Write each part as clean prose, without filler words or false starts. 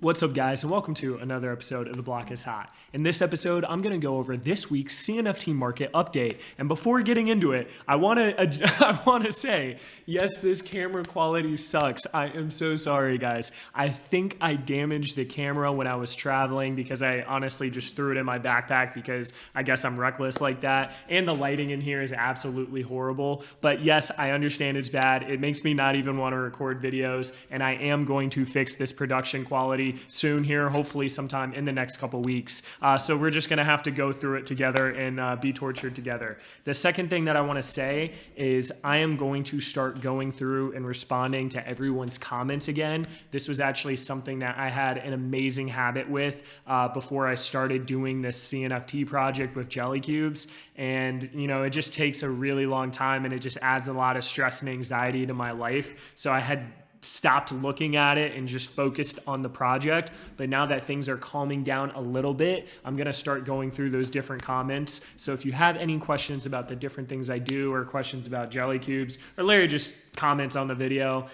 What's up, guys, and welcome to another episode of The Block is Hot. In this episode, I'm going to go over this week's CNFT Market update. And before getting into it, I want to say, yes, this camera quality sucks. I am so sorry, guys. I think I damaged the camera when I was traveling because I honestly just threw it in my backpack because I guess I'm reckless like that. And the lighting in here is absolutely horrible. But yes, I understand it's bad. It makes me not even want to record videos. And I am going to fix this production quality soon here, hopefully sometime in the next couple weeks. So we're just gonna have to go through it together and be tortured together. The second thing that I wanna say is I am going to start going through and responding to everyone's comments again. This was actually something that I had an amazing habit with before I started doing this CNFT project with Jellycubes. And you know, it just takes a really long time and it just adds a lot of stress and anxiety to my life. So I had stopped looking at it and just focused on the project. But now that things are calming down a little bit, I'm gonna start going through those different comments. So if you have any questions about the different things I do or questions about Jellycubes or literally just comments on the video,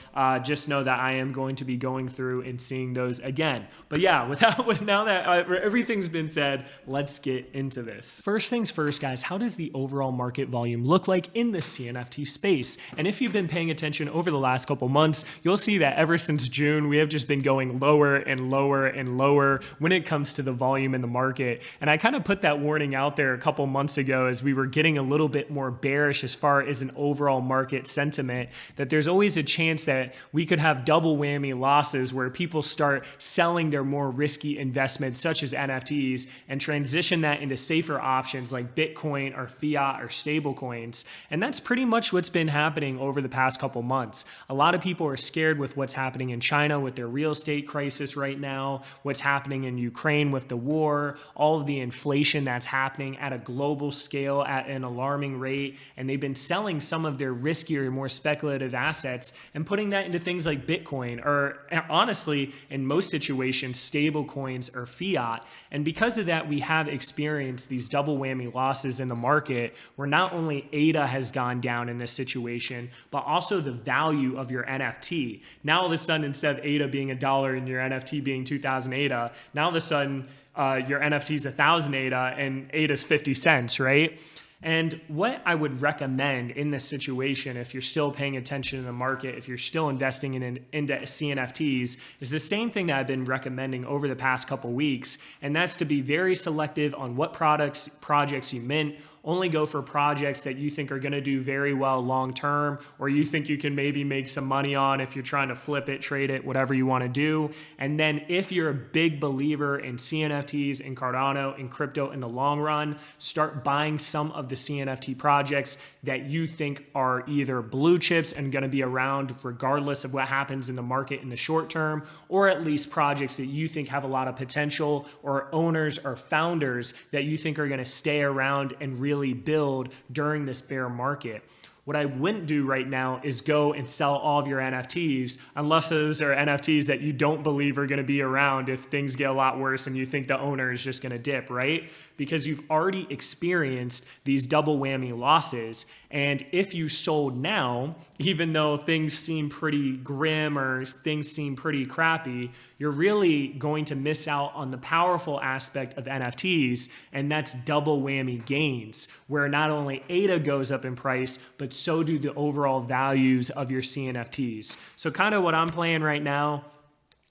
just know that I am going to be going through and seeing those again. But yeah, now that everything's been said, let's get into this. First things first, guys, how does the overall market volume look like in the CNFT space? And if you've been paying attention over the last couple months, you'll see that ever since June, we have just been going lower and lower and lower when it comes to the volume in the market. And I kind of put that warning out there a couple months ago as we were getting a little bit more bearish as far as an overall market sentiment, that there's always a chance that we could have double whammy losses where people start selling their more risky investments such as NFTs and transition that into safer options like Bitcoin or fiat or stable coins. And that's pretty much what's been happening over the past couple months. A lot of people are scared with what's happening in China with their real estate crisis right now, what's happening in Ukraine with the war, all of the inflation that's happening at a global scale at an alarming rate. And they've been selling some of their riskier, more speculative assets and putting that into things like Bitcoin or honestly, in most situations, stable coins or fiat. And because of that, we have experienced these double whammy losses in the market where not only ADA has gone down in this situation, but also the value of your NFT. Now all of a sudden, instead of ADA being $1 and your NFT being 2,000 ADA, now all of a sudden your NFT is 1,000 ADA and ADA is 50 cents, right? And what I would recommend in this situation, if you're still paying attention to the market, if you're still investing into CNFTs, is the same thing that I've been recommending over the past couple weeks, and that's to be very selective on what projects you mint. Only go for projects that you think are going to do very well long term, or you think you can maybe make some money on if you're trying to flip it, trade it, whatever you want to do. And then if you're a big believer in CNFTs and Cardano and crypto in the long run, start buying some of the CNFT projects that you think are either blue chips and going to be around regardless of what happens in the market in the short term, or at least projects that you think have a lot of potential or owners or founders that you think are going to stay around and really build during this bear market. What I wouldn't do right now is go and sell all of your NFTs unless those are NFTs that you don't believe are going to be around if things get a lot worse and you think the owner is just going to dip, right? Because you've already experienced these double whammy losses. And if you sold now, even though things seem pretty grim or things seem pretty crappy, you're really going to miss out on the powerful aspect of NFTs, and that's double whammy gains, where not only ADA goes up in price, but so do the overall values of your CNFTs. So kind of what I'm playing right now,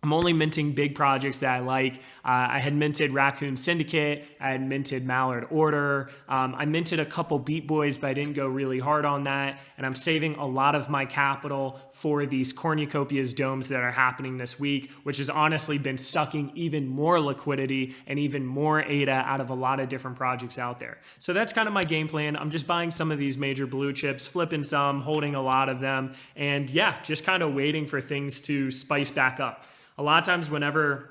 I'm only minting big projects that I like. I had minted Raccoon Syndicate. I had minted Mallard Order. I minted a couple Beatboyz, but I didn't go really hard on that. And I'm saving a lot of my capital for these Cornucopias domes that are happening this week, which has honestly been sucking even more liquidity and even more ADA out of a lot of different projects out there. So that's kind of my game plan. I'm just buying some of these major blue chips, flipping some, holding a lot of them, and yeah, just kind of waiting for things to spice back up. A lot of times whenever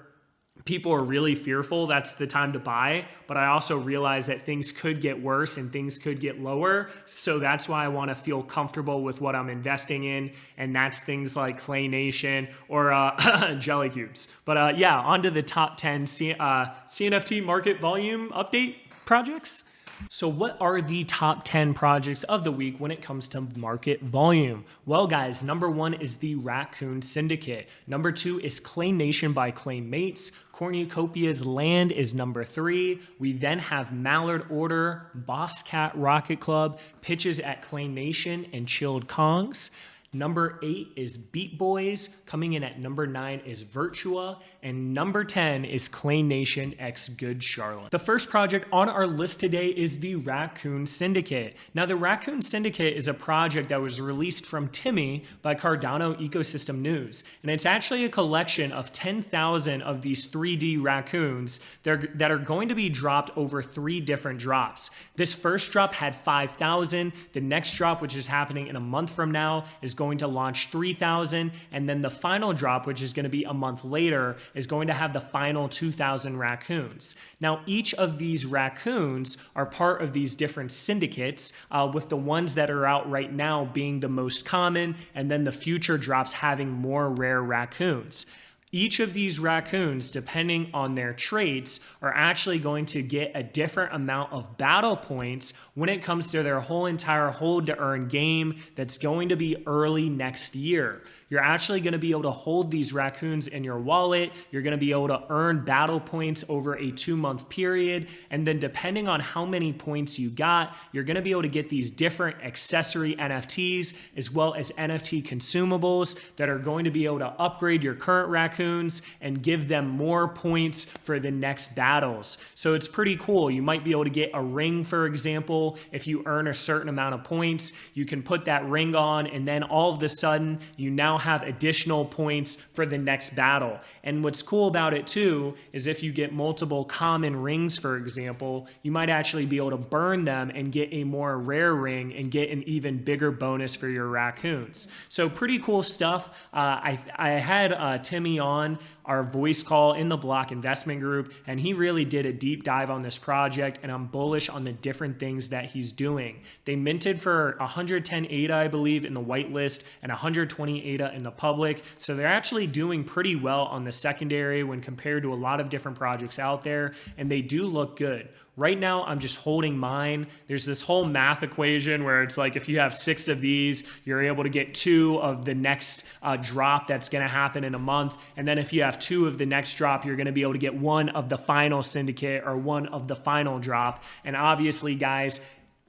people are really fearful, that's the time to buy. But I also realize that things could get worse and things could get lower. So that's why I want to feel comfortable with what I'm investing in. And that's things like Clay Nation or Jellycubes. But yeah, on to the top 10 CNFT market volume update projects. So what are the top 10 projects of the week when it comes to market volume? Well, guys, number 1 is the Raccoon Syndicate. Number 2 is Clay Nation by Claymates. Cornucopias Land is number 3. We then have Mallard Order, Boss Cat Rocket Club, Pitches at Clay Nation, and Chilled Kongs. Number 8 is Beatboyz. Coming in at number 9 is Virtua. And number 10 is Clay Nation x Good Charlotte. The first project on our list today is the Raccoon Syndicate. Now, the Raccoon Syndicate is a project that was released from Timmy by Cardano Ecosystem News. And it's actually a collection of 10,000 of these 3D raccoons that are going to be dropped over 3 different drops. This first drop had 5,000. The next drop, which is happening in a month from now, is going to launch 3,000, and then the final drop, which is going to be a month later, is going to have the final 2,000 raccoons. Now, each of these raccoons are part of these different syndicates, with the ones that are out right now being the most common, and then the future drops having more rare raccoons. Each of these raccoons, depending on their traits, are actually going to get a different amount of battle points when it comes to their whole entire hold to earn game that's going to be early next year. You're actually going to be able to hold these raccoons in your wallet. You're going to be able to earn battle points over a 2-month period. And then depending on how many points you got, you're going to be able to get these different accessory NFTs as well as NFT consumables that are going to be able to upgrade your current raccoons and give them more points for the next battles. So it's pretty cool. You might be able to get a ring, for example. If you earn a certain amount of points, you can put that ring on, and then all of a sudden, you now have additional points for the next battle. And what's cool about it too is if you get multiple common rings, for example, you might actually be able to burn them and get a more rare ring and get an even bigger bonus for your raccoons. So pretty cool stuff. I had Timmy on our voice call in the Block investment group, and he really did a deep dive on this project, and I'm bullish on the different things that he's doing. They minted for 110 ADA, I believe, in the whitelist and 120 ADA in the public. So they're actually doing pretty well on the secondary when compared to a lot of different projects out there, and they do look good. Right now, I'm just holding mine. There's this whole math equation where it's like if you have 6 of these, you're able to get 2 of the next drop that's going to happen in a month. And then if you have 2 of the next drop, you're going to be able to get 1 of the final syndicate or 1 of the final drop. And obviously, guys,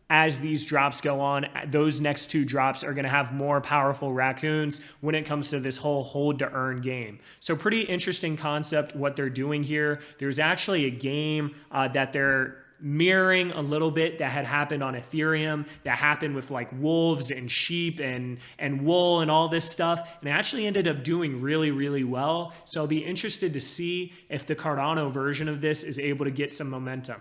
as these drops go on, those next 2 drops are going to have more powerful raccoons when it comes to this whole hold to earn game. So pretty interesting concept what they're doing here. There's actually a game that they're mirroring a little bit that had happened on Ethereum, that happened with like wolves and sheep and wool and all this stuff, and it actually ended up doing really, really well. So I'll be interested to see if the Cardano version of this is able to get some momentum.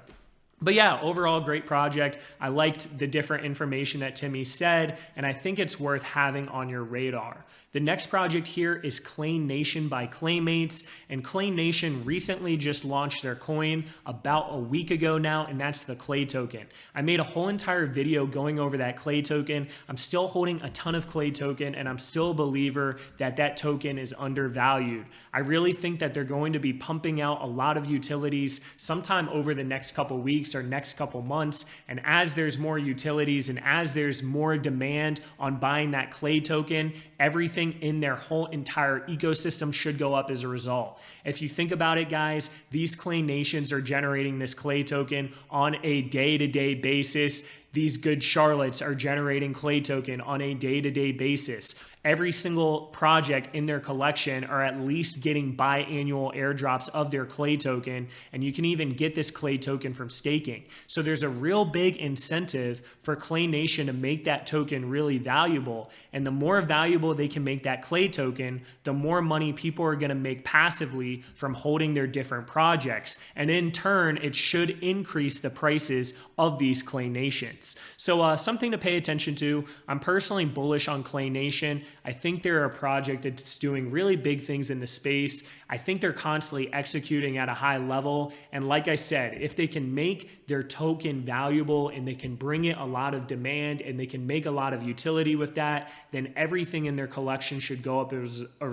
But yeah, overall, great project. I liked the different information that Timmy said, and I think it's worth having on your radar. The next project here is Clay Nation by Claymates, and Clay Nation recently just launched their coin about a week ago now, and that's the Clay token. I made a whole entire video going over that Clay token. I'm still holding a ton of Clay token, and I'm still a believer that that token is undervalued. I really think that they're going to be pumping out a lot of utilities sometime over the next couple weeks or next couple months, and as there's more utilities and as there's more demand on buying that Clay token, everything in their whole entire ecosystem should go up as a result. If you think about it, guys, these Clay Nations are generating this Clay token on a day-to-day basis. These Good Charlottes are generating Clay token on a day-to-day basis. Every single project in their collection are at least getting biannual airdrops of their Clay token, and you can even get this Clay token from staking. So there's a real big incentive for Clay Nation to make that token really valuable, and the more valuable they can make that Clay token, the more money people are going to make passively from holding their different projects, and in turn, it should increase the prices of these Clay Nations. mints. So something to pay attention to. I'm personally bullish on Clay Nation. I think they're a project that's doing really big things in the space. I think they're constantly executing at a high level. And like I said, if they can make their token valuable and they can bring it a lot of demand and they can make a lot of utility with that, then everything in their collection should go up as a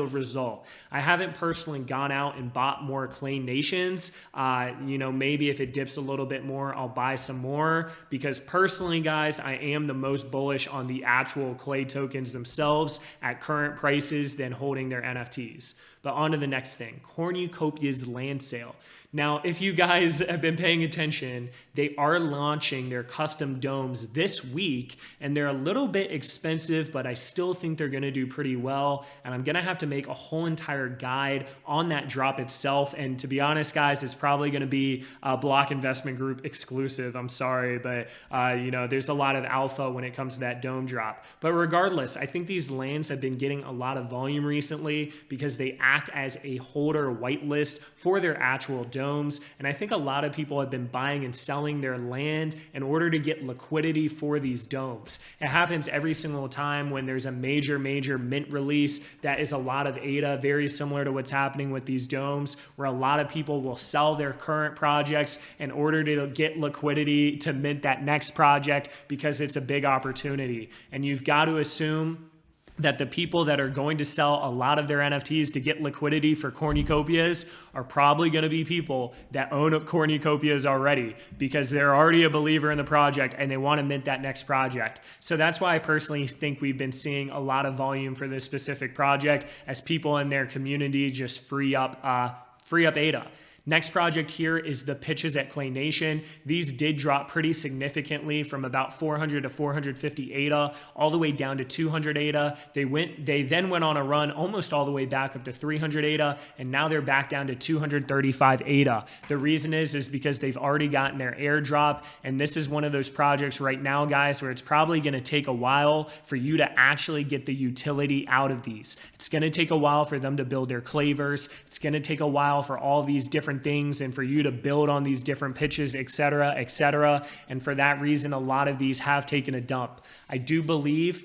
result. I haven't personally gone out and bought more Clay Nations. Maybe if it dips a little bit more, I'll buy some more, because personally, guys, I am the most bullish on the actual Clay tokens themselves at current prices than holding their NFTs. But on to the next thing, Cornucopias land sale. Now, if you guys have been paying attention, they are launching their custom domes this week, and they're a little bit expensive, but I still think they're going to do pretty well. And I'm going to have to make a whole entire guide on that drop itself. And to be honest, guys, it's probably going to be a Block Investment Group exclusive. I'm sorry, but there's a lot of alpha when it comes to that dome drop. But regardless, I think these lands have been getting a lot of volume recently because they act as a holder whitelist for their actual domes. And I think a lot of people have been buying and selling their land in order to get liquidity for these domes. It happens every single time when there's a major mint release that is a lot of ADA, very similar to what's happening with these domes, where a lot of people will sell their current projects in order to get liquidity to mint that next project because it's a big opportunity. And you've got to assume that the people that are going to sell a lot of their NFTs to get liquidity for Cornucopias are probably going to be people that own Cornucopias already, because they're already a believer in the project and they want to mint that next project. So that's why I personally think we've been seeing a lot of volume for this specific project as people in their community just free up ADA. Next project here is the pitches at Clay Nation. These did drop pretty significantly from about 400 to 450 ADA all the way down to 200 ADA. They then went on a run almost all the way back up to 300 ADA, and now they're back down to 235 ADA. The reason is because they've already gotten their airdrop, and this is one of those projects right now, guys, where it's probably going to take a while for you to actually get the utility out of these. It's going to take a while for them to build their Clayverse. It's going to take a while for all these different things and for you to build on these different pitches, etc., etc. And for that reason, a lot of these have taken a dump. I do believe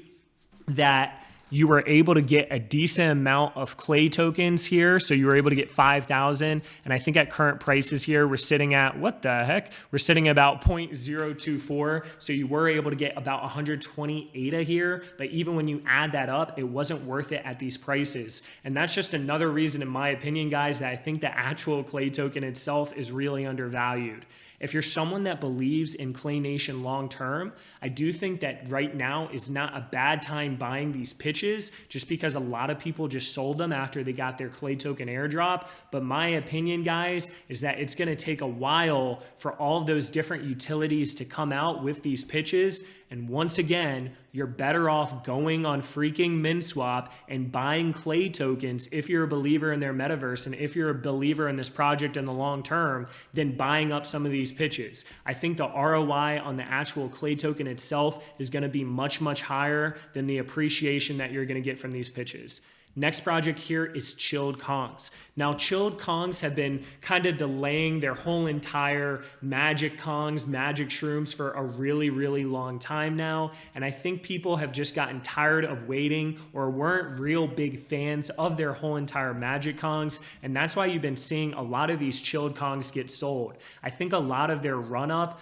that you were able to get a decent amount of Clay tokens here. So you were able to get 5,000. And I think at current prices here, we're sitting at, what the heck? We're sitting at about 0.024. So you were able to get about 120 ADA here. But even when you add that up, it wasn't worth it at these prices. And that's just another reason, in my opinion, guys, that I think the actual Clay token itself is really undervalued. If you're someone that believes in Clay Nation long term, I do think that right now is not a bad time buying these pitches, just because a lot of people just sold them after they got their Clay token airdrop. But my opinion, guys, is that it's going to take a while for all of those different utilities to come out with these pitches. And once again, you're better off going on freaking MinSwap and buying Clay tokens if you're a believer in their metaverse and if you're a believer in this project in the long term, than buying up some of these pitches. I think the ROI on the actual Clay token itself is going to be much higher than the appreciation that you're going to get from these pitches. Next project here is Chilled Kongs. Now, Chilled Kongs have been kind of delaying their whole entire Magic Kongs, Magic Shrooms for a really long time now. And I think people have just gotten tired of waiting or weren't real big fans of their whole entire Magic Kongs. And that's why you've been seeing a lot of these Chilled Kongs get sold. I think a lot of their run up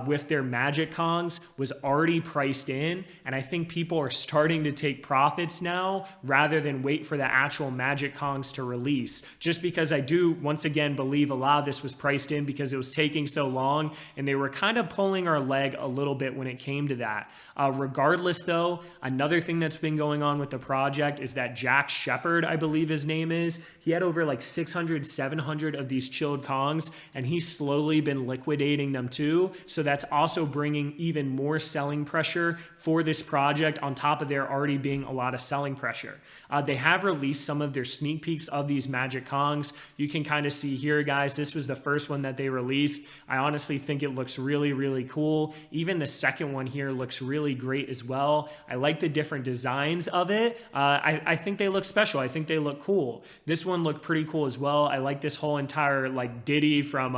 with their Magic Kongs was already priced in, and I think people are starting to take profits now rather than wait for the actual Magic Kongs to release, just because I do once again believe a lot of this was priced in because it was taking so long and they were kind of pulling our leg a little bit when it came to that. Regardless though, another thing that's been going on with the project is that Jack Shepard, I believe his name is, he had over like 600, 700 of these Chilled Kongs, and he's slowly been liquidating them too. So that's also bringing even more selling pressure for this project on top of there already being a lot of selling pressure. They have released some of their sneak peeks of these Magic Kongs. You can kind of see here, guys, this was the first one that they released. I honestly think it looks really cool. Even the second one here looks really great as well. I like the different designs of it. I think they look special. I think they look cool. This one looked pretty cool as well. I like this whole entire like Diddy from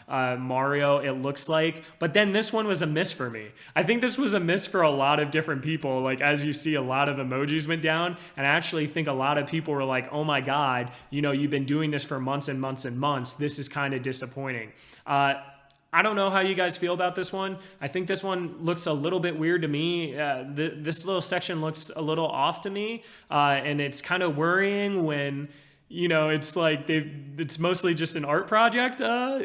Mario, it looks like. but then this one was a miss for me. I think this was a miss for a lot of different people. Like, as you see, a lot of emojis went down, and I actually think a lot of people were like, oh my God, you know, you've been doing this for months and months and months. This is kind of disappointing. I don't know how you guys feel about this one. I think this one looks a little bit weird to me. This little section looks a little off to me, and it's kind of worrying when, you know, it's like it's mostly just an art project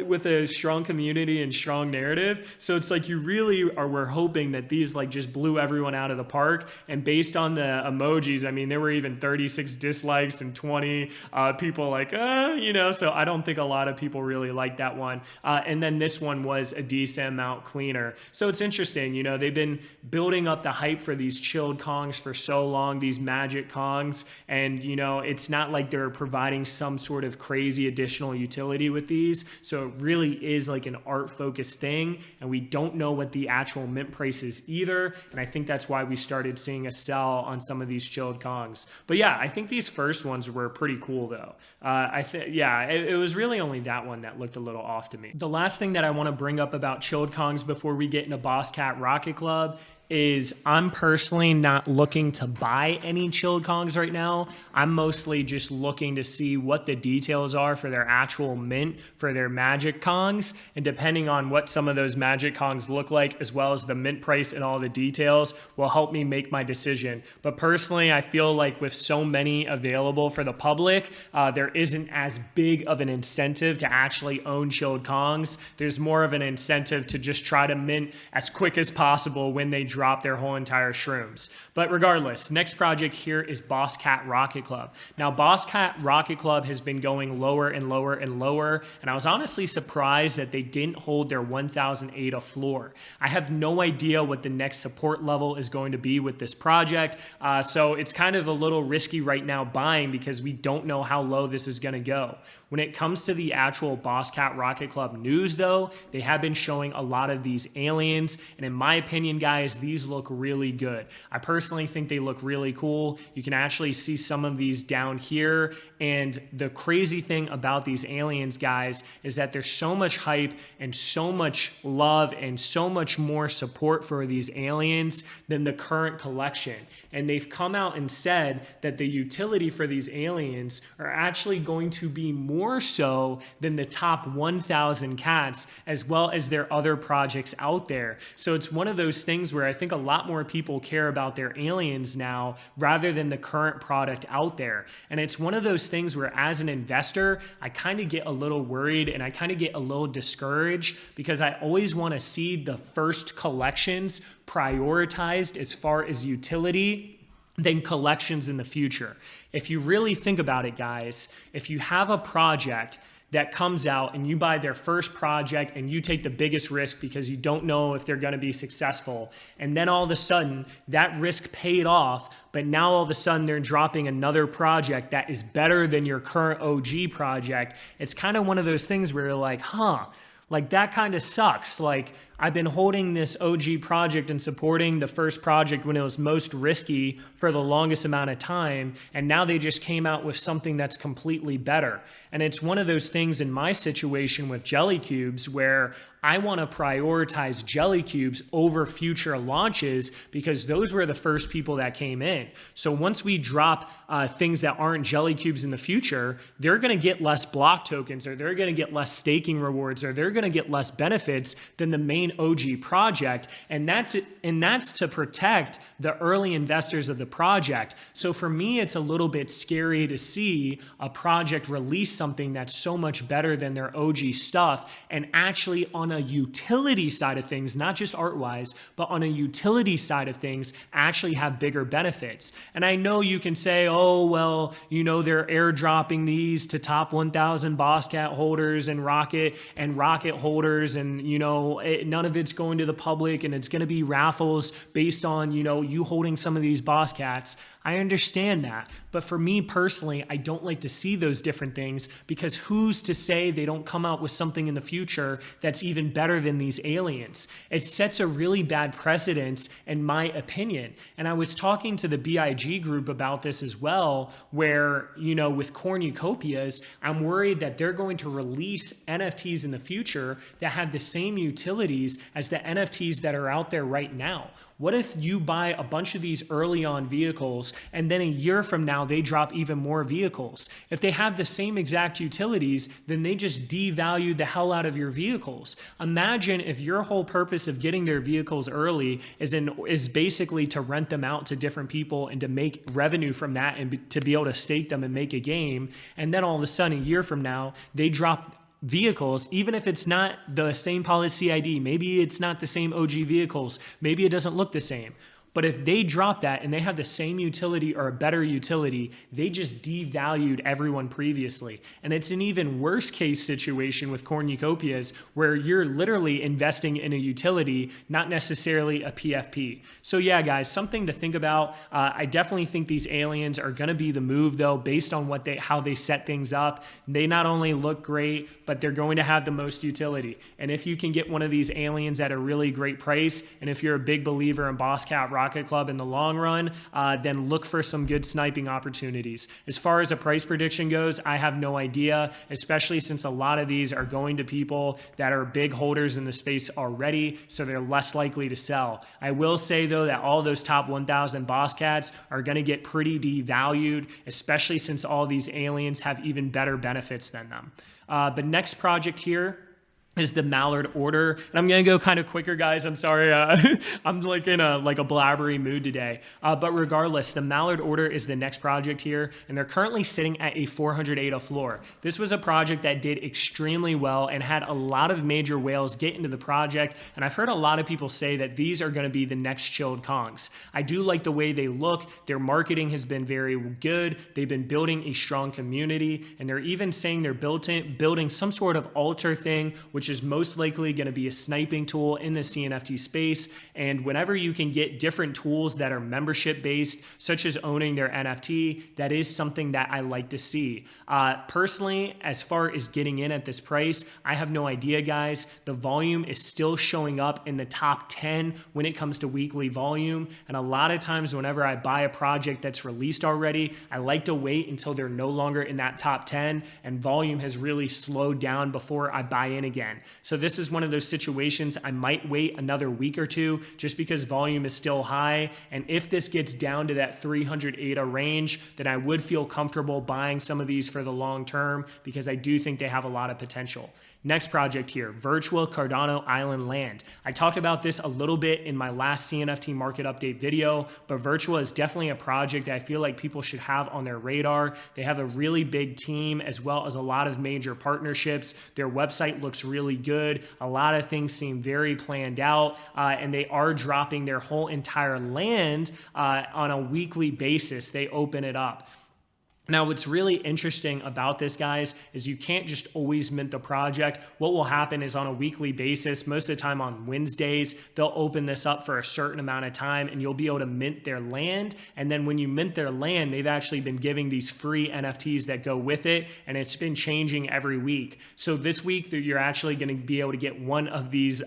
with a strong community and strong narrative. So it's like you really we're hoping that these like just blew everyone out of the park. And based on the emojis, I mean, there were even 36 dislikes and 20 people like, you know, so I don't think a lot of people really like that one. And then this one was a decent amount cleaner. So it's interesting, you know, they've been building up the hype for these chilled Kongs for so long, these magic Kongs. And, you know, it's not like they're providing some sort of crazy additional utility with these. So it really is like an art focused thing, and we don't know what the actual mint price is either. And I think that's why we started seeing a sell on some of these chilled Kongs. But yeah, I think these first ones were pretty cool though. It was really only that one that looked a little off to me. The last thing that I want to bring up about chilled Kongs before we get into Boss Cat Rocket Club is I'm personally not looking to buy any chilled Kongs right now. I'm mostly just looking to see what the details are for their actual mint, for their magic Kongs, and depending on what some of those magic Kongs look like, as well as the mint price and all the details, will help me make my decision. But personally, I feel like with so many available for the public, there isn't as big of an incentive to actually own chilled Kongs. There's more of an incentive to just try to mint as quick as possible when they drop their whole entire shrooms. But regardless, next project here is Boss Cat Rocket Club. Now, Boss Cat Rocket Club has been going lower and lower and lower, and I was honestly surprised that they didn't hold their 1,000 ADA floor. I have no idea what the next support level is going to be with this project, so it's kind of a little risky right now buying because we don't know how low this is going to go. When it comes to the actual Boss Cat Rocket Club news, though, they have been showing a lot of these aliens, and in my opinion, guys, these look really good. I personally think they look really cool. You can actually see some of these down here, and the crazy thing about these aliens, guys, is that there's so much hype and so much love and so much more support for these aliens than the current collection. And they've come out and said that the utility for these aliens are actually going to be more so than the top 1,000 cats, as well as their other projects out there. So it's one of those things where I think a lot more people care about their aliens now rather than the current product out there. And it's one of those things where as an investor, I kind of get a little worried and I kind of get a little discouraged because I always want to see the first collections prioritized as far as utility than collections in the future. If you really think about it, guys, if you have a project that comes out and you buy their first project and you take the biggest risk because you don't know if they're going to be successful, and then all of a sudden that risk paid off, but now all of a sudden they're dropping another project that is better than your current OG project, it's kind of one of those things where you're like, like that kind of sucks. Like, I've been holding this OG project and supporting the first project when it was most risky for the longest amount of time, and now they just came out with something that's completely better. And it's one of those things in my situation with Jellycubes where I want to prioritize Jellycubes over future launches because those were the first people that came in. So once we drop things that aren't Jellycubes in the future, they're going to get less block tokens, or they're going to get less staking rewards, or they're going to get less benefits than the main OG project. And that's it. And that's to protect the early investors of the project. So for me, it's a little bit scary to see a project release something that's so much better than their OG stuff, and actually on a utility side of things, not just art-wise, but on a utility side of things, actually have bigger benefits. And I know you can say, oh, well, you know, they're airdropping these to top 1,000 Boss Cat holders and rocket holders, and, you know, none of it's going to the public, and it's going to be raffles based on, you know, you holding some of these Boss Cats. I understand that. But for me personally, I don't like to see those different things, because who's to say they don't come out with something in the future that's even better than these aliens? It sets a really bad precedence, in my opinion. And I was talking to the BIG group about this as well, where, you know, with Cornucopias, I'm worried that they're going to release NFTs in the future that have the same utilities as the NFTs that are out there right now. What if you buy a bunch of these early on vehicles and then a year from now they drop even more vehicles? If they have the same exact utilities, then they just devalue the hell out of your vehicles. Imagine if your whole purpose of getting their vehicles early is basically to rent them out to different people and to make revenue from that and to be able to stake them and make a game. And then all of a sudden, a year from now, they drop vehicles, even if it's not the same policy ID, maybe it's not the same OG vehicles, maybe it doesn't look the same. But if they drop that and they have the same utility or a better utility, they just devalued everyone previously. And it's an even worse case situation with Cornucopias, where you're literally investing in a utility, not necessarily a PFP. So yeah, guys, something to think about. I definitely think these aliens are going to be the move, though, based on how they set things up. They not only look great, but they're going to have the most utility. And if you can get one of these aliens at a really great price, and if you're a big believer in Boss Cat Rocket Club in the long run, then look for some good sniping opportunities. As far as a price prediction goes, I have no idea, especially since a lot of these are going to people that are big holders in the space already, so they're less likely to sell. I will say, though, that all those top 1,000 Boss Cats are going to get pretty devalued, especially since all these aliens have even better benefits than them. But next project here is the Mallard Order. And I'm gonna go kind of quicker, guys. I'm sorry. I'm like in a blabbery mood today. But regardless, the Mallard Order is the next project here, and they're currently sitting at a 400 ADA floor. This was a project that did extremely well and had a lot of major whales get into the project, and I've heard a lot of people say that these are gonna be the next chilled Kongs. I do like the way they look. Their marketing has been very good. They've been building a strong community, and they're even saying they're building some sort of altar thing, which is most likely going to be a sniping tool in the CNFT space. And whenever you can get different tools that are membership based, such as owning their NFT, that is something that I like to see. Personally, as far as getting in at this price, I have no idea, guys. The volume is still showing up in the top 10 when it comes to weekly volume. And a lot of times whenever I buy a project that's released already, I like to wait until they're no longer in that top 10 and volume has really slowed down before I buy in again. So this is one of those situations I might wait another week or two just because volume is still high. And if this gets down to that 300 ADA range, then I would feel comfortable buying some of these for the long term because I do think they have a lot of potential. Next project here, Virtua Cardano Island Land. I talked about this a little bit in my last CNFT Market Update video, but Virtua is definitely a project that I feel like people should have on their radar. They have a really big team as well as a lot of major partnerships. Their website looks really good. A lot of things seem very planned out, and they are dropping their whole entire land on a weekly basis. They open it up. Now, what's really interesting about this, guys, is you can't just always mint the project. What will happen is on a weekly basis, most of the time on Wednesdays, they'll open this up for a certain amount of time and you'll be able to mint their land. And then when you mint their land, they've actually been giving these free NFTs that go with it, and it's been changing every week. So this week, you're actually going to be able to get one of these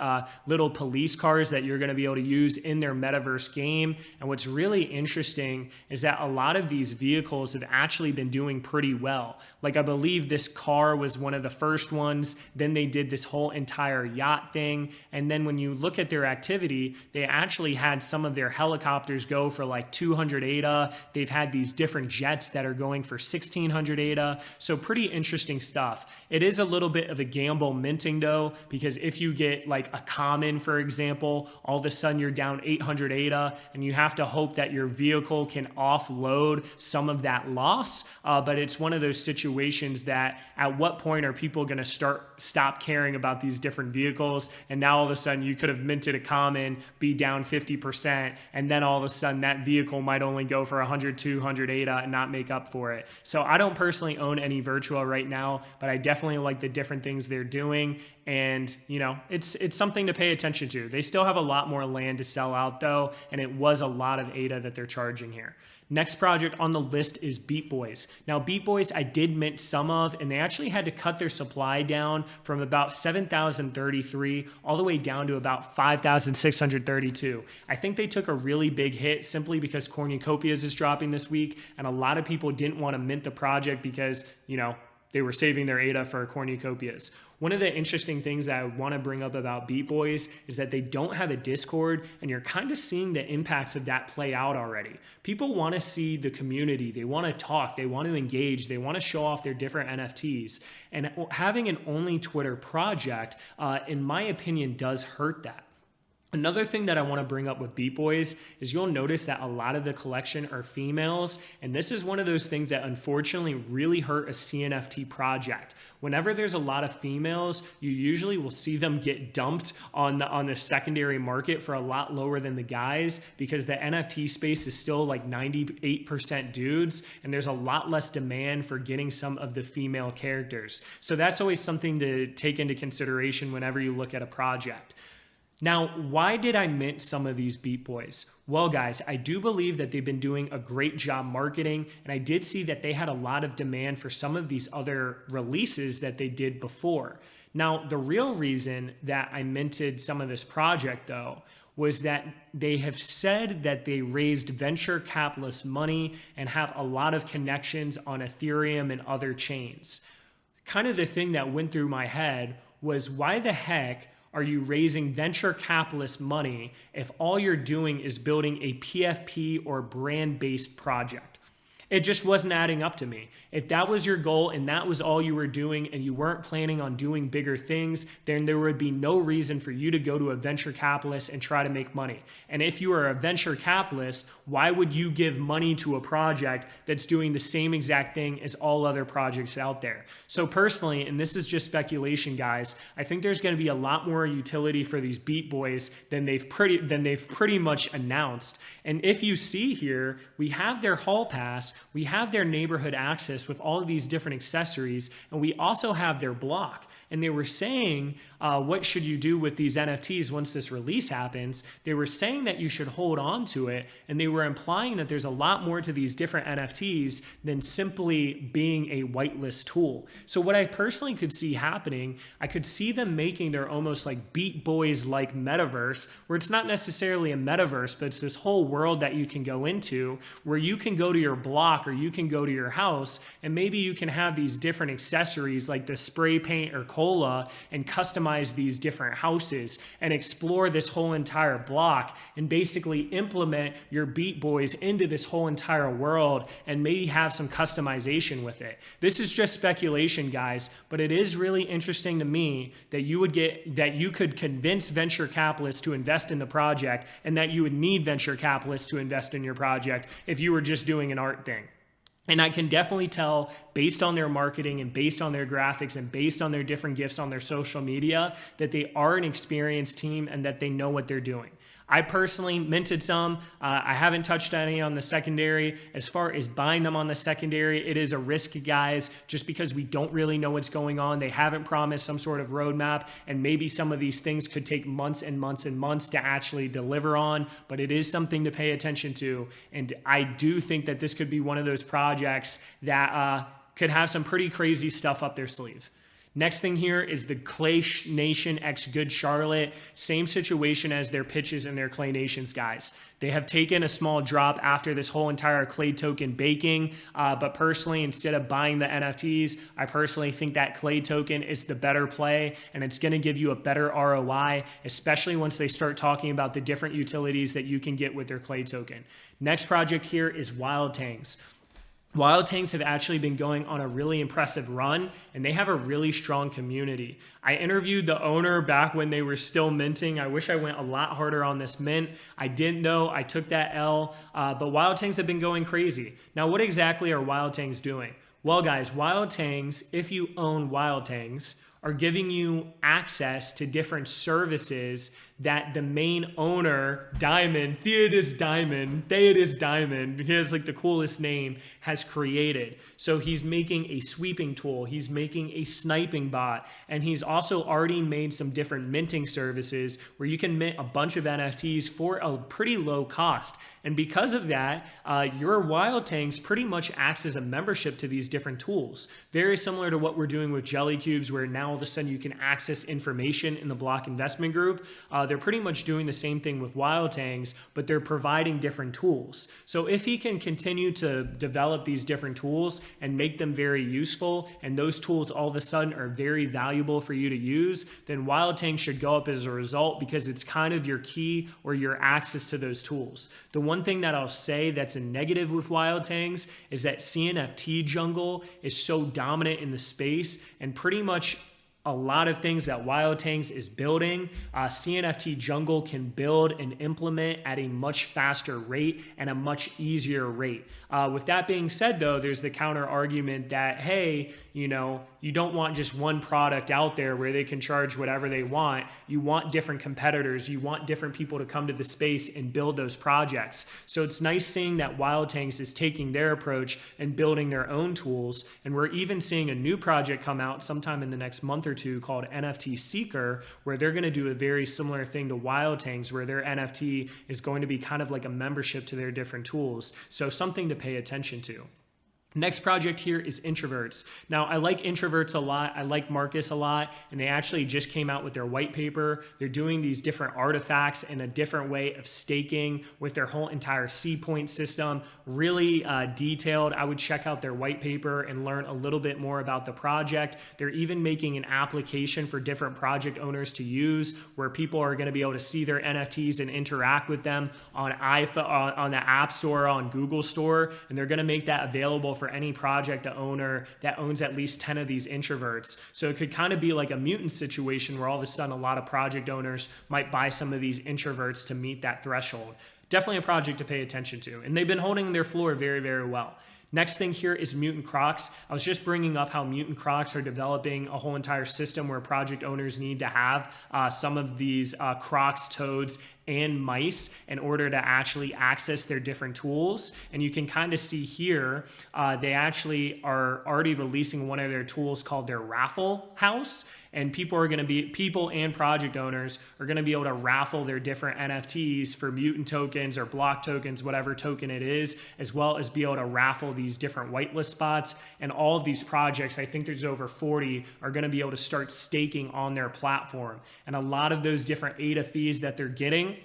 little police cars that you're going to be able to use in their metaverse game. And what's really interesting is that a lot of these vehicles have actually been doing pretty well. Like, I believe this car was one of the first ones. Then they did this whole entire yacht thing. And then when you look at their activity, they actually had some of their helicopters go for like 200 ADA. They've had these different jets that are going for 1600 ADA. So pretty interesting stuff. It is a little bit of a gamble minting though, because if you get like a common, for example, all of a sudden you're down 800 ADA and you have to hope that your vehicle can offload some of that loss. But it's one of those situations that at what point are people going to stop caring about these different vehicles? And now all of a sudden you could have minted a common, be down 50%, and then all of a sudden that vehicle might only go for 100, 200 ADA and not make up for it. So I don't personally own any Virtua right now, but I definitely like the different things they're doing. And, you know, it's something to pay attention to. They still have a lot more land to sell out though, and it was a lot of ADA that they're charging here. Next project on the list is Beatboyz. Now, Beatboyz I did mint some of, and they actually had to cut their supply down from about 7,033 all the way down to about 5,632. I think they took a really big hit simply because Cornucopias is dropping this week, and a lot of people didn't want to mint the project because, you know, they were saving their ADA for Cornucopias. One of the interesting things that I want to bring up about Beatboyz is that they don't have a Discord, and you're kind of seeing the impacts of that play out already. People want to see the community. They want to talk. They want to engage. They want to show off their different NFTs. And having an only Twitter project, in my opinion, does hurt that. Another thing that I want to bring up with Beatboyz is you'll notice that a lot of the collection are females, and this is one of those things that unfortunately really hurt a CNFT project. Whenever there's a lot of females, you usually will see them get dumped on the secondary market for a lot lower than the guys, because the NFT space is still like 98% dudes, and there's a lot less demand for getting some of the female characters. So that's always something to take into consideration whenever you look at a project. Now, why did I mint some of these Beatboyz? Well, guys, I do believe that they've been doing a great job marketing, and I did see that they had a lot of demand for some of these other releases that they did before. Now, the real reason that I minted some of this project, though, was that they have said that they raised venture capitalist money and have a lot of connections on Ethereum and other chains. Kind of the thing that went through my head was, why the heck are you raising venture capitalist money if all you're doing is building a PFP or brand-based project? It just wasn't adding up to me. If that was your goal and that was all you were doing and you weren't planning on doing bigger things, then there would be no reason for you to go to a venture capitalist and try to make money. And if you are a venture capitalist, why would you give money to a project that's doing the same exact thing as all other projects out there? So personally, and this is just speculation, guys, I think there's going to be a lot more utility for these Beatboyz than they've pretty much announced. And if you see here, we have their hall pass, we have their neighborhood access with all of these different accessories, and we also have their block. And they were saying, what should you do with these NFTs once this release happens? They were saying that you should hold on to it, and they were implying that there's a lot more to these different NFTs than simply being a whitelist tool. So what I personally could see happening, I could see them making their almost like Beatboyz-like metaverse, where it's not necessarily a metaverse, but it's this whole world that you can go into, where you can go to your block or you can go to your house, and maybe you can have these different accessories like the spray paint or cola and customize these different houses and explore this whole entire block and basically implement your Beatboyz into this whole entire world and maybe have some customization with it. This is just speculation, guys, but it is really interesting to me that you could convince venture capitalists to invest in the project, and that you would need venture capitalists to invest in your project if you were just doing an art thing. And I can definitely tell, based on their marketing and based on their graphics and based on their different gifts on their social media, that they are an experienced team and that they know what they're doing. I personally minted some. I haven't touched any on the secondary. As far as buying them on the secondary, it is a risk, guys, just because we don't really know what's going on. They haven't promised some sort of roadmap, and maybe some of these things could take months and months and months to actually deliver on, but it is something to pay attention to. And I do think that this could be one of those projects that could have some pretty crazy stuff up their sleeve. Next thing here is the Clay Nation x Good Charlotte. Same situation as their pitches and their Clay Nations, guys. They have taken a small drop after this whole entire Clay token baking, but personally, instead of buying the NFTs, I personally think that Clay token is the better play, and it's going to give you a better ROI, especially once they start talking about the different utilities that you can get with their Clay token. Next project here is Wild Tangz. Wild Tangz have actually been going on a really impressive run, and they have a really strong community. I interviewed the owner back when they were still minting. I wish I went a lot harder on this mint. I didn't though. I took that L, but Wild Tangz have been going crazy. Now, what exactly are Wild Tangz doing? Well, guys, Wild Tangz, if you own Wild Tangz, are giving you access to different services that the main owner, Diamond, Theodis Diamond, he has like the coolest name, has created. So he's making a sweeping tool, he's making a sniping bot, and he's also already made some different minting services where you can mint a bunch of NFTs for a pretty low cost. And because of that, your Wild Tangz pretty much acts as a membership to these different tools. Very similar to what we're doing with Jellycubes, where now all of a sudden you can access information in the block investment group. They're pretty much doing the same thing with Wild Tangz, but they're providing different tools. So if he can continue to develop these different tools and make them very useful, and those tools all of a sudden are very valuable for you to use, then Wild Tangz should go up as a result, because it's kind of your key or your access to those tools. The one thing that I'll say that's a negative with Wild Tangz is that CNFT jungle is so dominant in the space, and pretty much a lot of things that Wild Tangz is building, CNFT jungle can build and implement at a much faster rate and a much easier rate. With that being said, though, there's the counter argument that, hey, you know, you don't want just one product out there where they can charge whatever they want. You want different competitors. You want different people to come to the space and build those projects. So it's nice seeing that Wild Tangz is taking their approach and building their own tools. And we're even seeing a new project come out sometime in the next month or two called NFT Seeker, where they're going to do a very similar thing to Wild Tangz, where their NFT is going to be kind of like a membership to their different tools. So something to pay attention to. Next project here is Introverts. Now, I like Introverts a lot. I like Marcus a lot, and they actually just came out with their white paper. They're doing these different artifacts in a different way of staking with their whole entire C point system. Really detailed. I would check out their white paper and learn a little bit more about the project. They're even making an application for different project owners to use, where people are going to be able to see their NFTs and interact with them on iPhone, on the App Store, on Google Store, and they're going to make that available for any project owner that owns at least 10 of these Introverts. So it could kind of be like a Mutant situation, where all of a sudden a lot of project owners might buy some of these Introverts to meet that threshold. Definitely a project to pay attention to. And they've been holding their floor very, very well. Next thing here is Mutant Crocs. I was just bringing up how Mutant Crocs are developing a whole entire system where project owners need to have some of these Crocs, toads, and mice in order to actually access their different tools. And you can kind of see here, they actually are already releasing one of their tools called their raffle house. And people and project owners are going to be able to raffle their different NFTs for mutant tokens or block tokens, whatever token it is, as well as be able to raffle these different whitelist spots. And all of these projects, I think there's over 40, are going to be able to start staking on their platform. And a lot of those different ADA fees that they're getting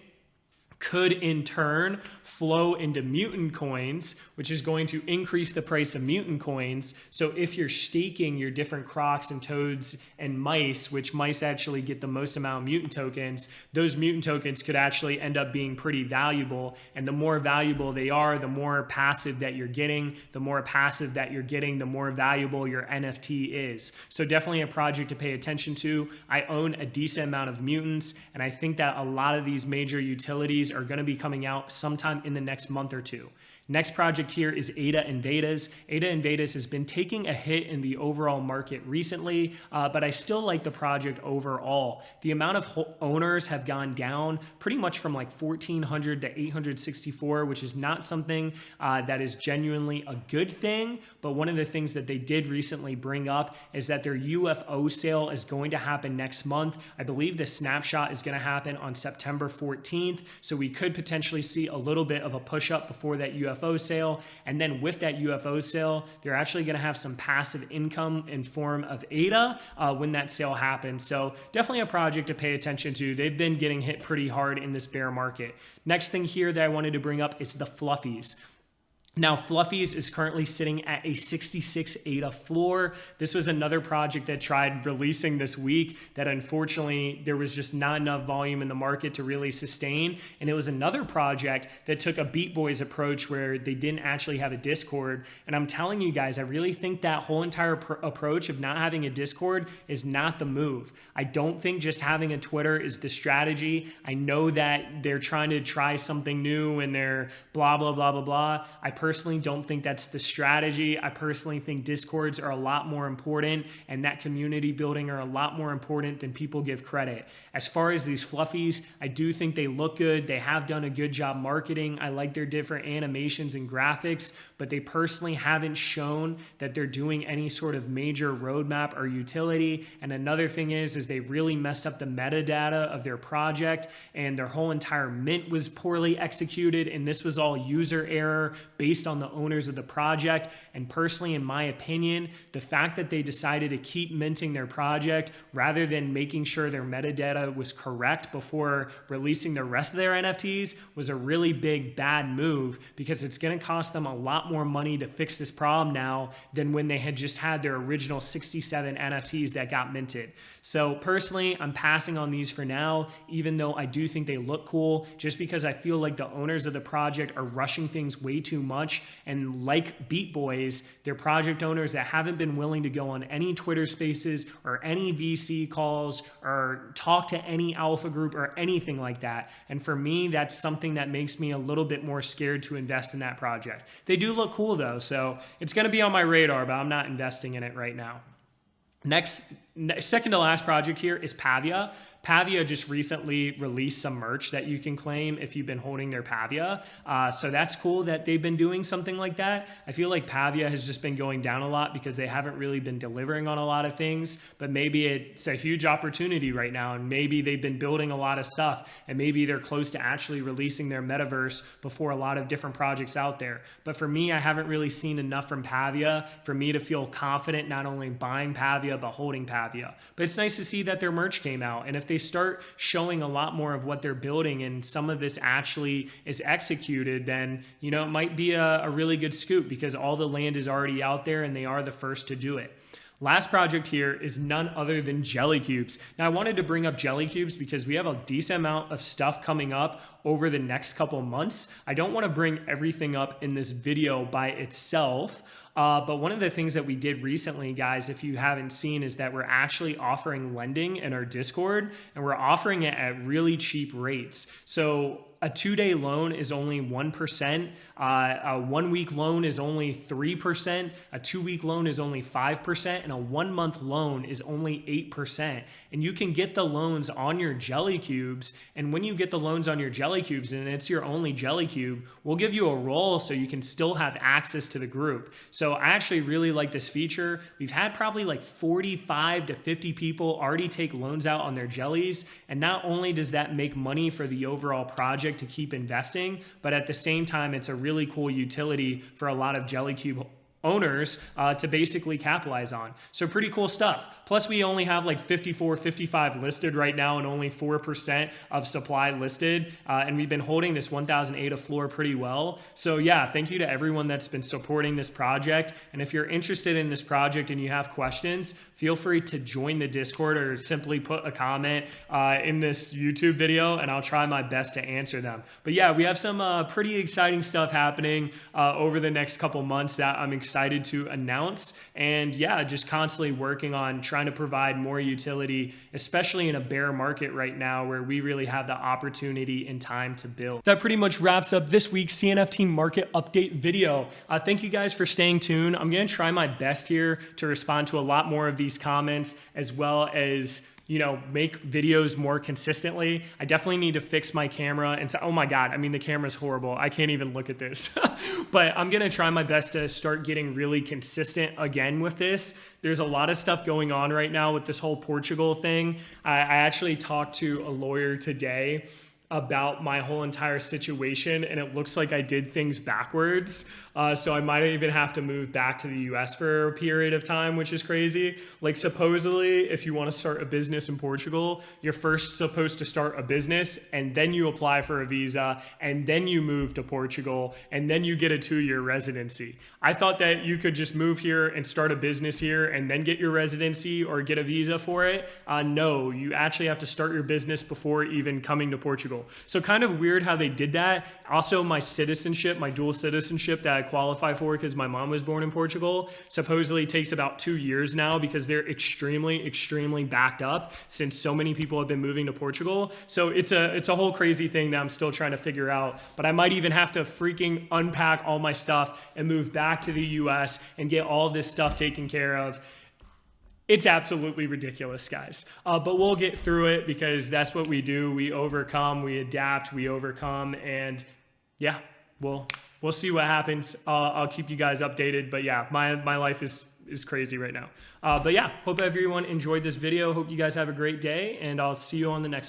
could in turn flow into mutant coins, which is going to increase the price of mutant coins. So if you're staking your different crocs and toads and mice, which mice actually get the most amount of mutant tokens, those mutant tokens could actually end up being pretty valuable. And the more valuable they are, the more passive that you're getting. The more passive that you're getting, the more valuable your NFT is. So definitely a project to pay attention to. I own a decent amount of mutants, and I think that a lot of these major utilities are going to be coming out sometime in the next month or two. Next project here is ADA Invadaz. ADA Invadaz has been taking a hit in the overall market recently, but I still like the project overall. The amount of owners have gone down pretty much from like 1,400 to 864, which is not something that is genuinely a good thing. But one of the things that they did recently bring up is that their UFO sale is going to happen next month. I believe the snapshot is going to happen on September 14th. So we could potentially see a little bit of a push up before that UFO sale. And then with that UFO sale, they're actually going to have some passive income in form of ADA when that sale happens. So definitely a project to pay attention to. They've been getting hit pretty hard in this bear market. Next thing here that I wanted to bring up is the Fluffies. Now, Fluffies is currently sitting at a 66 ADA floor. This was another project that tried releasing this week that unfortunately there was just not enough volume in the market to really sustain. And it was another project that took a Beatboyz approach where they didn't actually have a Discord. And I'm telling you guys, I really think that whole entire approach of not having a Discord is not the move. I don't think just having a Twitter is the strategy. I know that they're trying to try something new and they're blah, blah, blah, blah, blah. I personally don't think that's the strategy. I personally think Discords are a lot more important, and that community building are a lot more important than people give credit. As far as these fluffies, I do think they look good. They have done a good job marketing. I like their different animations and graphics, but they personally haven't shown that they're doing any sort of major roadmap or utility. And another thing is they really messed up the metadata of their project, and their whole entire mint was poorly executed, and this was all user error based on the owners of the project. And personally, in my opinion, the fact that they decided to keep minting their project rather than making sure their metadata was correct before releasing the rest of their NFTs was a really big bad move, because it's going to cost them a lot more money to fix this problem now than when they had just had their original 67 NFTs that got minted. So personally, I'm passing on these for now, even though I do think they look cool, just because I feel like the owners of the project are rushing things way too much. And like Beatboyz, they're project owners that haven't been willing to go on any Twitter spaces or any VC calls or talk to any alpha group or anything like that. And for me, that's something that makes me a little bit more scared to invest in that project. They do look cool though, so it's going to be on my radar, but I'm not investing in it right now. Next, second to last project here is Pavia. Pavia just recently released some merch that you can claim if you've been holding their Pavia. So that's cool that they've been doing something like that. I feel like Pavia has just been going down a lot because they haven't really been delivering on a lot of things, but maybe it's a huge opportunity right now, and maybe they've been building a lot of stuff, and maybe they're close to actually releasing their metaverse before a lot of different projects out there. But for me, I haven't really seen enough from Pavia for me to feel confident not only buying Pavia, but holding Pavia. But it's nice to see that their merch came out, and if they start showing a lot more of what they're building and some of this actually is executed, then it might be a really good scoop, because all the land is already out there and they are the first to do it. Last project here is none other than Jellycubes. Now I wanted to bring up Jellycubes because we have a decent amount of stuff coming up over the next couple months. I don't want to bring everything up in this video by itself. But one of the things that we did recently, guys, if you haven't seen, is that we're actually offering lending in our Discord, and we're offering it at really cheap rates. So a 2-day loan is only 1%. A 1-week loan is only 3%. A 2-week loan is only 5%. And a 1-month loan is only 8%. And you can get the loans on your Jellycubes. And when you get the loans on your Jellycubes and it's your only Jellycube, we'll give you a role so you can still have access to the group. So I actually really like this feature. We've had probably like 45 to 50 people already take loans out on their jellies. And not only does that make money for the overall project to keep investing, but at the same time, it's a really cool utility for a lot of Jellycube owners to basically capitalize on. So pretty cool stuff. Plus we only have like 54, 55 listed right now and only 4% of supply listed. And we've been holding this 1,008 a floor pretty well. So yeah, thank you to everyone that's been supporting this project. And if you're interested in this project and you have questions, feel free to join the Discord or simply put a comment in this YouTube video and I'll try my best to answer them. But yeah, we have some pretty exciting stuff happening over the next couple months that I'm excited to announce. And yeah, just constantly working on trying to provide more utility, especially in a bear market right now where we really have the opportunity and time to build. That pretty much wraps up this week's CNFT Market update video. Thank you guys for staying tuned. I'm going to try my best here to respond to a lot more of these comments, as well as make videos more consistently. I definitely need to fix my camera and say, oh my God, I mean, the camera's horrible. I can't even look at this, but I'm going to try my best to start getting really consistent again with this. There's a lot of stuff going on right now with this whole Portugal thing. I actually talked to a lawyer today about my whole entire situation, and it looks like I did things backwards. So I might even have to move back to the US for a period of time, which is crazy. Like supposedly, if you want to start a business in Portugal, you're first supposed to start a business and then you apply for a visa and then you move to Portugal and then you get a 2-year residency. I thought that you could just move here and start a business here and then get your residency or get a visa for it. No, you actually have to start your business before even coming to Portugal. So kind of weird how they did that. Also, my citizenship, my dual citizenship that I qualify for because my mom was born in Portugal. Supposedly it takes about 2 years now because they're extremely backed up since so many people have been moving to Portugal. So it's a whole crazy thing that I'm still trying to figure out, but I might even have to freaking unpack all my stuff and move back to the US and get all this stuff taken care of. It's absolutely ridiculous, guys. But we'll get through it because that's what we do. We overcome, we adapt, we overcome, and yeah, we'll see what happens. I'll keep you guys updated. But yeah, my life is crazy right now. But yeah, hope everyone enjoyed this video. Hope you guys have a great day, and I'll see you on the next one.